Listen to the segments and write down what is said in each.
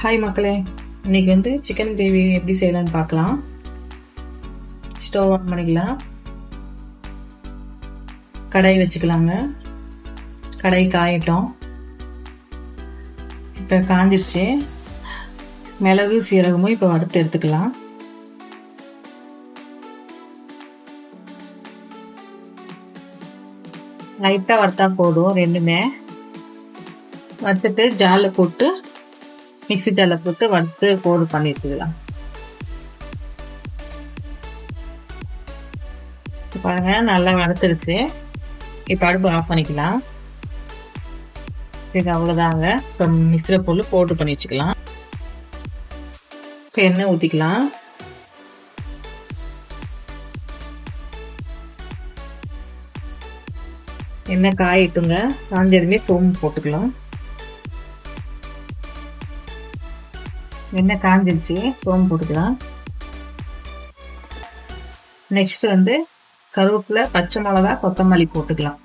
Hi மக்களே, இன்னைக்கு chicken gravy எப்படி செய்யலான்னு பார்க்கலாம். ஸ்டவ் ஆன் பண்ணிக்கலாம். கடாய் வச்சுக்கலாங்க. கடாய் காயட்டும். இப்போ காஞ்சிருச்சு. மிளகு சீரகமும் இப்போ வறுத்து எடுத்துக்கலாம். லைட்டாக வறுத்தா போதும். ரெண்டுமே வச்சுட்டு ஜாலில் போட்டு மிக்ஸி ஜாரில் போட்டு வறுத்து பவுடர் பண்ணி எடுத்துக்கலாம். பாருங்க, நல்லா வறுத்துருச்சு. இப்போ அடுப்பு ஆஃப் பண்ணிக்கலாம். இது அவ்வளோதாங்க. இப்போ மிக்ஸியில் போட்டு பவுடர் பண்ணி வச்சுக்கலாம். இப்போ எண்ணெய் ஊற்றிக்கலாம். எண்ணெய் காயிட்டுங்க. காஞ்சதுமே சோம்பு போட்டுக்கலாம். எண்ணெய் காஞ்சிருச்சு, சோம்பு போட்டுக்கலாம். நெக்ஸ்ட் கருவேப்பிலை, பச்சை மிளகா, கொத்தமல்லி போட்டுக்கலாம்.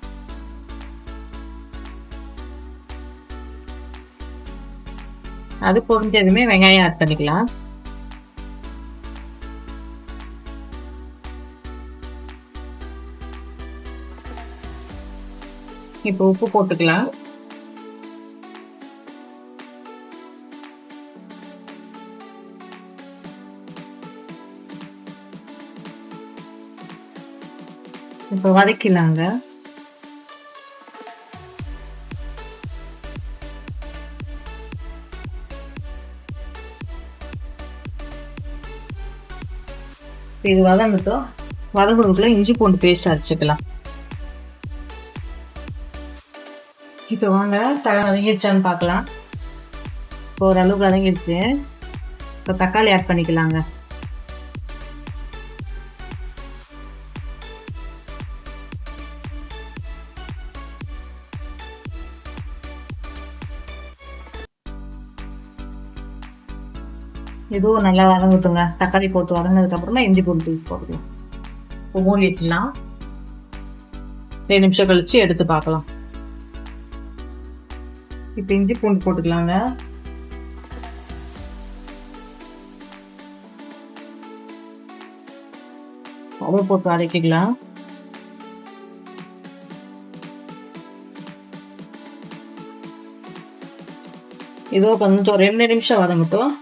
அது பொரிஞ்சதுமே வெங்காயம் ஆட் பண்ணிக்கலாம். இப்போ உப்பு போட்டுக்கலாம். இப்போ வதக்கிடலாங்க. இது வதங்கட்டும். வதங்குறதுக்குள்ள இஞ்சி பூண்டு பேஸ்ட் அரைச்சிக்கலாம். இப்போ வாங்க வதங்கிடுச்சான்னு பார்க்கலாம். இப்போ ஓரளவுக்கு வதங்கிடுச்சு. இப்போ தக்காளி ஆட் பண்ணிக்கலாங்க. இதுவும் நல்லா வதங்கட்டுங்க. தக்காளி போட்டு வதங்கினதுக்கு அப்புறமா இஞ்சி பூண்டு போட்டுக்கலாம். இப்போ மூடி வச்சிடலாம். 2 நிமிஷம் கழிச்சு எடுத்து பார்க்கலாம். இப்போ இஞ்சி பூண்டு போட்டுக்கலாங்க. அவ்வளோ போட்டு வதக்கிக்கலாம். இதோ கொஞ்சம் 2 நிமிஷம் வதங்கட்டும்.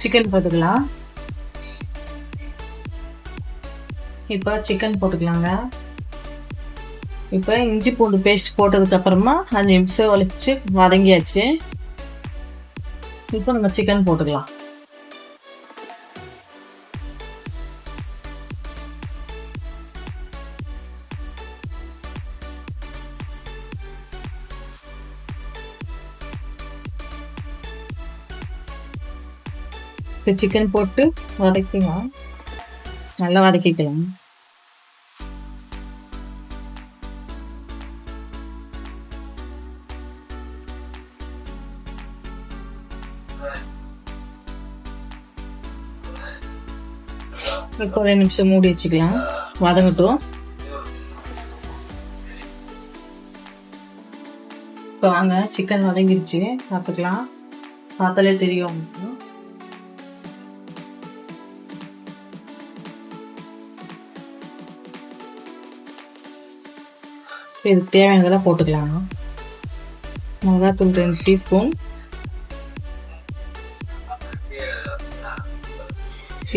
சிக்கன் போட்டுக்கலாம். இப்போ சிக்கன் போட்டுக்கலாங்க. இப்போ இஞ்சி பூண்டு பேஸ்ட் போட்டதுக்கு அப்புறமா 5 நிமிஷம் வலிச்சு வதங்கியாச்சு. இப்போ நம்ம சிக்கன் போட்டுக்கலாம். இப்போ சிக்கன் போட்டு வதக்கிக்கலாம். நல்லா வதக்கிக்கலாம். இப்போ 2 நிமிஷம் மூடி வச்சுக்கலாம். வதங்கட்டும். இப்போ வாங்க, சிக்கன் வதங்கிருச்சு. பார்த்துக்கலாம். பார்த்தாலே தெரியும். இது தேவையானதெல்லாம் போட்டுக்கலாம். மிளகாத்தூள் 2 டீஸ்பூன்.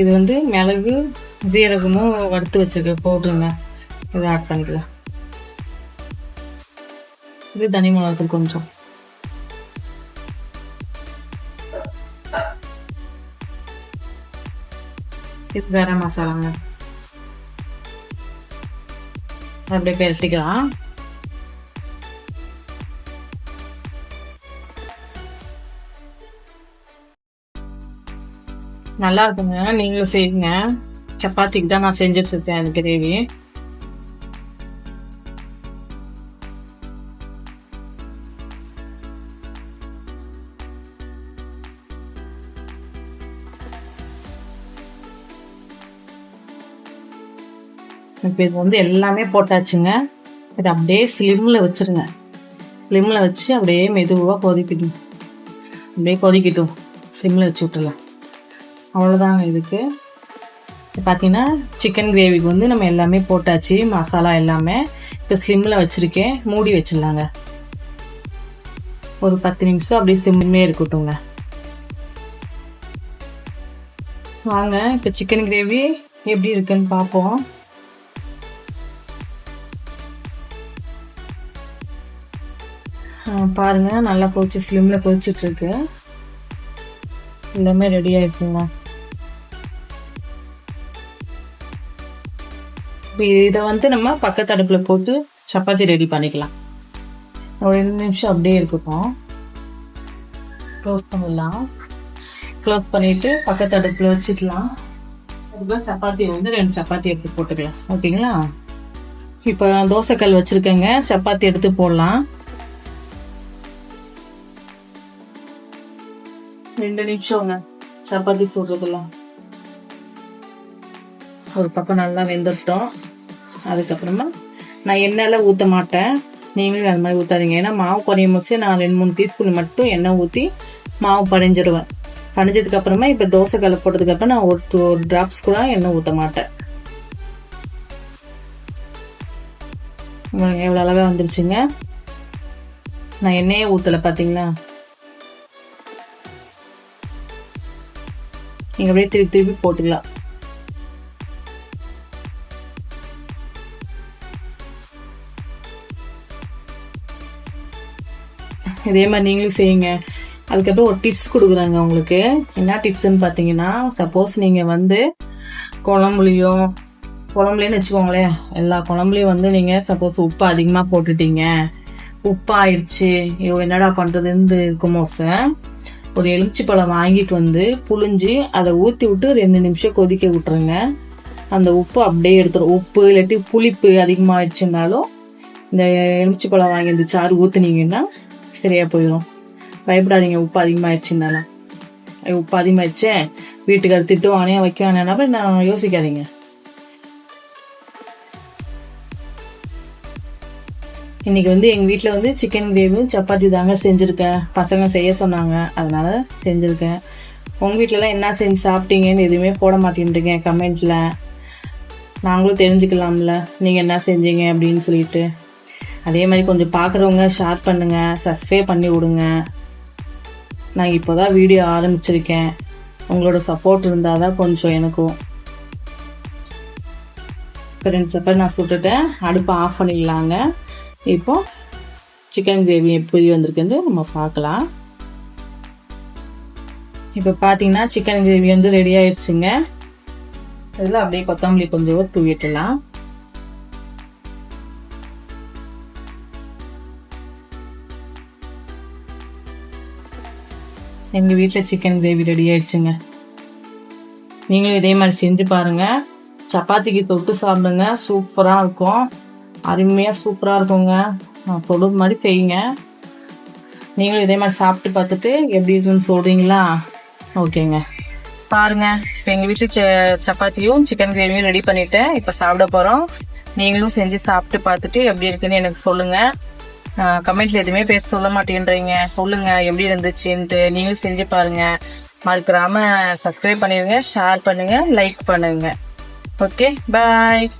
இது மிளகு சீரகமும் வறுத்து வச்சிருக்க பவுடருங்க. இதை ஆட் பண்ணிக்கலாம். இது தனி மிளகாத்தூள் கொஞ்சம். இது வேற மசாலாங்க. அப்படியே பெரட்டிக்கலாம். நல்லா இருக்குங்க. நீங்களும் செய்யுங்க. சப்பாத்திக்கு தான் நான் செஞ்சு வச்சிருக்கேன் அந்த கிரேவி. இப்போ இது எல்லாமே போட்டாச்சுங்க. இது அப்படியே ஸ்லிம்மில் வச்சுருங்க. ஸ்லிம்மில் வச்சு அப்படியே மெதுவாக கொதிக்கணும். அப்படியே கொதிக்கட்டும், சிம்மில் வச்சு விட்டுலாம். அவ்வளோதாங்க. இதுக்கு பார்த்தீங்கன்னா சிக்கன் கிரேவிக்கு வந்து நம்ம எல்லாமே போட்டாச்சு, மசாலா எல்லாமே. இப்போ ஸ்லிம்மில் வச்சுருக்கேன், மூடி வச்சிடலாங்க. ஒரு 10 நிமிஷம் அப்படியே சிம்மிலே இருக்கட்டுங்க. வாங்க இப்போ சிக்கன் கிரேவி எப்படி இருக்குன்னு பார்ப்போம். பாருங்க, நல்லா கொதிச்சு ஸ்லிம்ல கொதிச்சுட்ருக்கு. எல்லாமே ரெடி ஆகிடுக்குங்க. இப்போ இதை வந்து நம்ம பக்கத்து அடுப்பில் போட்டு சப்பாத்தி ரெடி பண்ணிக்கலாம். ஒரு 2 நிமிஷம் அப்படியே இருக்கட்டும். க்ளோஸ் பண்ணிடலாம். க்ளோஸ் பண்ணிவிட்டு பக்கத்து அடுப்பில் வச்சுக்கலாம். அதுக்கப்புறம் சப்பாத்தி வந்து 2 சப்பாத்தி எடுத்து போட்டுக்கலாம். ஓகேங்களா? இப்போ தோசைக்கல் வச்சுருக்கேங்க, சப்பாத்தி எடுத்து போடலாம். 2 நிமிஷங்க சப்பாத்தி சுடுறதுலாம். ஒரு பக்கம் நல்லா வெந்துட்டோம். அதுக்கப்புறமா நான் எண்ணெயெல்லாம் ஊற்ற மாட்டேன், நீங்களும் அது மாதிரி ஊற்றாதீங்க. ஏன்னா மாவு குறையும் போது நான் 2-3 டீஸ்பூன் மட்டும் எண்ணெய் ஊற்றி மாவு படைஞ்சிடுவேன். படைஞ்சதுக்கப்புறமா இப்போ தோசை கல்லை போட்டதுக்கப்புறம் நான் ஒரு ட்ராப்ஸ் கூட எண்ணெய் ஊற்ற மாட்டேன். உங்களுக்கு எவ்வளோ அளவாக வந்துருச்சுங்க. நான் எண்ணெயே ஊற்றலை, பார்த்தீங்களா? நீங்கள் அப்படியே திருப்பி திருப்பி போட்டுக்கலாம். இதே மாதிரி நீங்களும் செய்யுங்க. அதுக்கப்புறம் ஒரு டிப்ஸ் கொடுக்குறாங்க உங்களுக்கு. என்ன டிப்ஸ்ன்னு பார்த்தீங்கன்னா, சப்போஸ் நீங்கள் வந்து குழம்புலேன்னு வச்சுக்கோங்களேன், எல்லா குழம்புலையும் வந்து நீங்கள் சப்போஸ் உப்பு அதிகமாக போட்டுட்டீங்க, உப்பாயிடுச்சு, என்னடா பண்ணுறதுன்னு இருக்குமோ சார், ஒரு எலுமிச்சைப்பழம் வாங்கிட்டு வந்து புழிஞ்சு அதை ஊற்றி விட்டு 2 நிமிஷம் கொதிக்க விட்டுருங்க. அந்த உப்பு அப்படியே எடுத்துரும். உப்பு இல்லாட்டி புளிப்பு அதிகமாகிடுச்சுனாலும் இந்த எலுமிச்சைப்பழம் வாங்கி இந்த சாறு ஊற்றுனீங்கன்னா சரியாக போயிடும். பயப்படாதீங்க உப்பு அதிகமாகிடுச்சுனாலும். உப்பு அதிகமாகிடுச்சே வீட்டுக்கு அது திட்டு வாங்கினா வைக்க வேணாம் நான் யோசிக்காதீங்க. இன்னைக்கு வந்து எங்கள் வீட்டில் வந்து சிக்கன் கிரேவியும் சப்பாத்தி தாங்க செஞ்சுருக்கேன். பசங்க செய்ய சொன்னாங்க, அதனால செஞ்சுருக்கேன். உங்கள் வீட்டிலலாம் என்ன செஞ்சு சாப்பிட்டீங்கன்னு எதுவுமே போட மாட்டேன்றீங்க கமெண்ட்ஸில். நாங்களும் தெரிஞ்சுக்கலாம்ல நீங்கள் என்ன செஞ்சீங்க அப்படின்னு சொல்லிட்டு. அதே மாதிரி கொஞ்சம் பார்க்குறவங்க ஷேர் பண்ணுங்கள், சப்ஸ்கிரைப் பண்ணி விடுங்க. நான் இப்போ தான் வீடியோ ஆரம்பிச்சிருக்கேன், உங்களோட சப்போர்ட் இருந்தால் தான் கொஞ்சம் எனக்கும். இப்போ 2 சப்பாத்தி நான் சுட்டுட்டேன், அடுப்பை ஆஃப் பண்ணிடலாங்க. இப்போ சிக்கன் கிரேவி எப்படி வந்திருக்குன்னு நம்ம பார்க்கலாம். இப்போ பார்த்தீங்கன்னா சிக்கன் கிரேவி வந்து ரெடி ஆயிடுச்சுங்க. இதில் அப்படியே கொத்தமல்லி கொஞ்சம் தூவிட்டுலாம். எங்கள் வீட்டில் சிக்கன் கிரேவி ரெடி ஆயிடுச்சுங்க. நீங்களும் இதே மாதிரி செஞ்சு பாருங்கள். சப்பாத்திக்கு தொட்டு சாப்பிடுங்க, சூப்பராக இருக்கும். அருமையாக சூப்பராக இருக்குங்க. நான் சொல்கிறது மாதிரி செய்யுங்க. நீங்களும் இதே மாதிரி சாப்பிட்டு பார்த்துட்டு எப்படி இருக்குன்னு சொல்கிறீங்களா? ஓகேங்க, பாருங்கள். இப்போ எங்கள் வீட்டில் சப்பாத்தியும் சிக்கன் கிரேவியும் ரெடி பண்ணிவிட்டேன். இப்போ சாப்பிட போகிறோம். நீங்களும் செஞ்சு சாப்பிட்டு பார்த்துட்டு எப்படி இருக்குன்னு எனக்கு சொல்லுங்கள். கமெண்ட்ல எதுவுமே பேச சொல்ல மாட்டேன்றீங்க, சொல்லுங்க எப்படி இருந்துச்சுன்ட்டு. நீங்களும் செஞ்சு பாருங்க. மறக்காம சப்ஸ்கிரைப் பண்ணிடுங்க, ஷேர் பண்ணுங்க, லைக் பண்ணுங்க. ஓகே, பாய்.